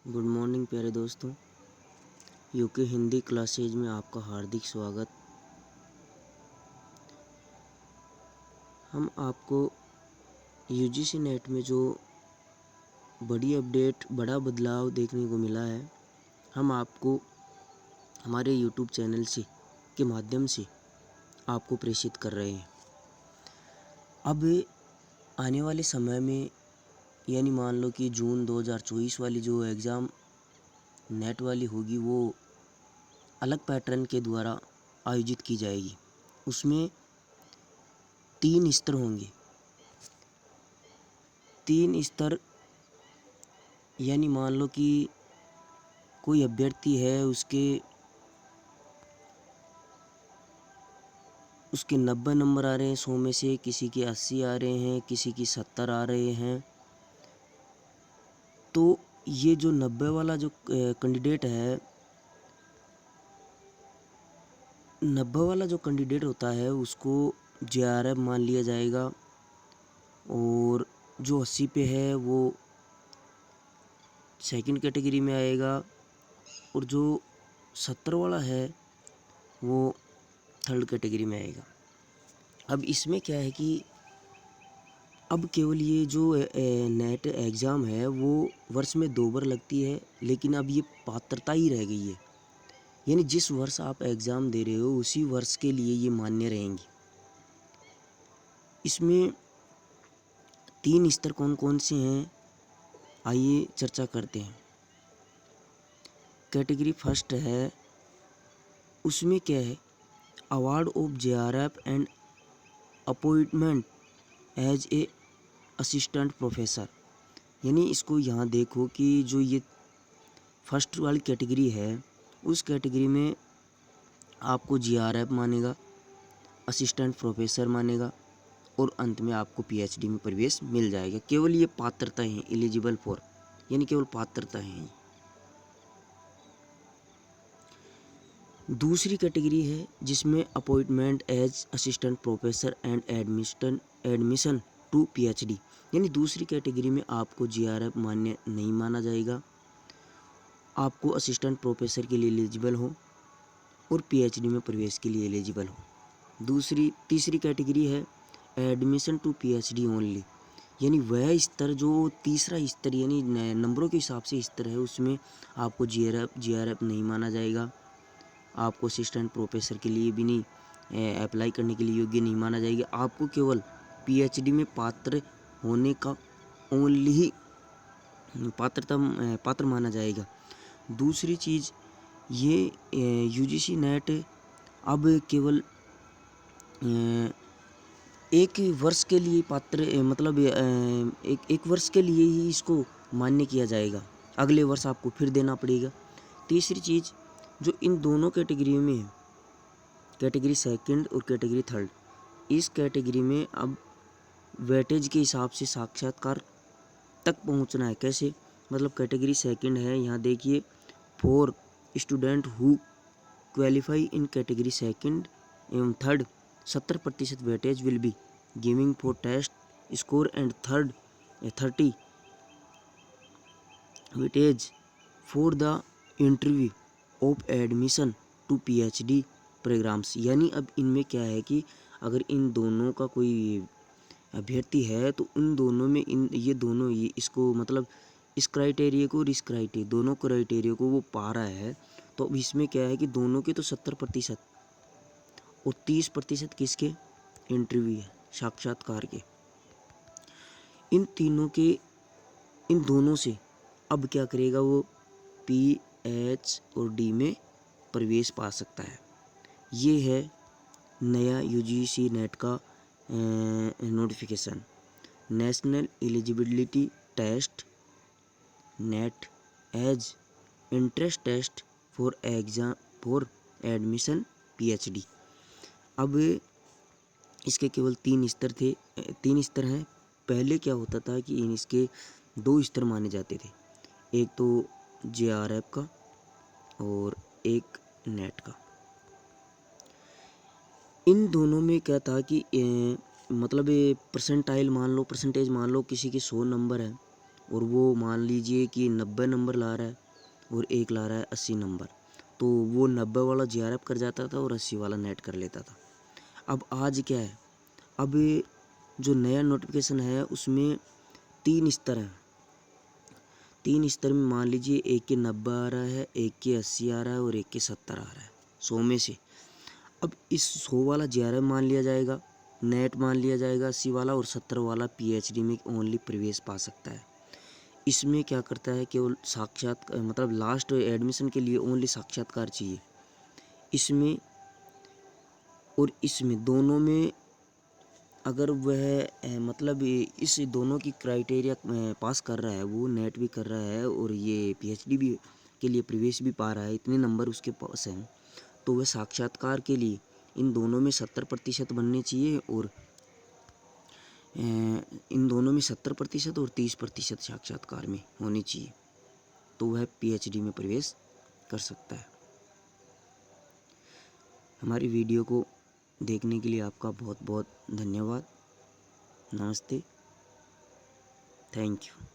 Good morning प्यारे दोस्तों। UK Hindi classes में आपका हार्दिक स्वागत। हम आपको यूजीसी नेट में जो बड़ी अपडेट, बड़ा बदलाव देखने को मिला है, हम आपको हमारे यूट्यूब चैनल से के माध्यम से आपको प्रेषित कर रहे हैं। अब आने वाले समय में, यानी मान लो कि जून 2024 वाली जो एग्ज़ाम नेट वाली होगी, वो अलग पैटर्न के द्वारा आयोजित की जाएगी। उसमें 3 स्तर होंगे। 3 स्तर यानी मान लो कि कोई अभ्यर्थी है, उसके 90 नंबर आ रहे हैं 100 में से, किसी के 80 आ रहे हैं, किसी की 70 आ रहे हैं। तो ये जो 90 वाला जो कैंडिडेट है, 90 वाला जो कैंडिडेट होता है उसको जेआरएफ मान लिया जाएगा, और जो 80 पे है वो सेकंड कैटेगरी में आएगा, और जो 70 वाला है वो थर्ड कैटेगरी में आएगा। अब इसमें क्या है कि अब केवल ये जो नेट एग्ज़ाम है वो वर्ष में 2 बार लगती है, लेकिन अब ये पात्रता ही रह गई है। यानी जिस वर्ष आप एग्ज़ाम दे रहे हो उसी वर्ष के लिए ये मान्य रहेंगी। इसमें 3 स्तर कौन कौन से हैं, आइए चर्चा करते हैं। कैटेगरी फर्स्ट है, उसमें क्या है, award of JRF and appointment as a assistant professor. यानी इसको यहाँ देखो कि जो ये फर्स्ट वाली कैटेगरी है, उस कैटेगरी में आपको जीआरएफ मानेगा, असिस्टेंट प्रोफेसर मानेगा, और अंत में आपको पीएचडी में प्रवेश मिल जाएगा। केवल ये पात्रता है, एलिजिबल फॉर, यानी केवल पात्रता है। दूसरी कैटेगरी है जिसमें appointment as assistant professor and admission to PhD. यानी दूसरी कैटेगरी में आपको जीआरएफ मान्य नहीं माना जाएगा, आपको असिस्टेंट प्रोफेसर के लिए एलिजिबल हो और पीएचडी में प्रवेश के लिए एलिजिबल हो। तीसरी कैटेगरी है एडमिशन टू पीएचडी ओनली। यानी वह स्तर जो तीसरा स्तर यानी नंबरों के हिसाब से स्तर है, उसमें आपको जीआरएफ नहीं माना जाएगा, आपको असिस्टेंट प्रोफेसर के लिए भी नहीं अप्लाई करने के लिए योग्य नहीं माना जाएगा। आपको केवल पीएचडी में पात्र होने का ओनली ही पात्र माना जाएगा। दूसरी चीज़ ये यूजीसी नेट अब केवल एक वर्ष के लिए मतलब एक वर्ष के लिए ही इसको मान्य किया जाएगा, अगले वर्ष आपको फिर देना पड़ेगा। तीसरी चीज़ जो इन दोनों कैटेगरी में है, कैटेगरी सेकंड और कैटेगरी थर्ड, इस कैटेगरी में अब वेटेज के हिसाब से साक्षात्कार तक पहुंचना है। कैसे, मतलब कैटेगरी सेकंड है, यहाँ देखिए, for student who qualify in category second एवं third 70% weightage will be giving for test score and 30 weightage for the interview of admission to PhD programmes. यानी अब इनमें क्या है कि अगर इन दोनों का कोई अभ्यर्थी है तो इन दोनों में ये इसको मतलब इस क्राइटेरिया को और इस क्राइटेरिया, दोनों क्राइटेरिया को वो पा रहा है, तो अब इसमें क्या है कि दोनों के तो 70% और 30% किसके, इंटरव्यू है, साक्षात्कार के। इन दोनों से अब क्या करेगा, वो पी एच और डी में प्रवेश पा सकता है। ये है नया यूजीसी नेट का notification. National eligibility test NET as entrance test for admission PhD. अब इसके केवल 3 स्तर हैं। पहले क्या होता था कि इसके 2 स्तर माने जाते थे, एक तो जेआरएफ का और एक नेट का। इन दोनों में क्या था कि मतलब परसेंटेज मान लो किसी के 100 नंबर है और वो मान लीजिए कि 90 नंबर ला रहा है और एक ला रहा है 80 नंबर, तो वो 90 वाला जीआरएफ कर जाता था और 80 वाला नेट कर लेता था। अब आज क्या है, अब जो नया नोटिफिकेशन है उसमें 3 स्तर हैं। 3 स्तर में मान लीजिए एक के 90 आ रहा है, एक के 80 आ रहा है और एक के 70 आ रहा है 100 में से। अब इस 100 वाला जीआरएफ मान लिया जाएगा, नेट मान लिया जाएगा 80 वाला, और 70 वाला पीएचडी में ओनली प्रवेश पा सकता है। इसमें क्या करता है, केवल साक्षात मतलब लास्ट एडमिशन के लिए ओनली साक्षात्कार चाहिए। इसमें और इसमें दोनों में अगर वह मतलब इस दोनों की क्राइटेरिया पास कर रहा है, वो नेट भी कर रहा है और ये पीएचडी भी के लिए प्रवेश भी पा रहा है, इतने नंबर उसके पास हैं, तो वह साक्षात्कार के लिए इन दोनों में 70% बनने चाहिए, और इन दोनों में 70% और 30% साक्षात्कार में होनी चाहिए, तो वह पीएचडी में प्रवेश कर सकता है। हमारी वीडियो को देखने के लिए आपका बहुत बहुत धन्यवाद। नमस्ते, थैंक यू।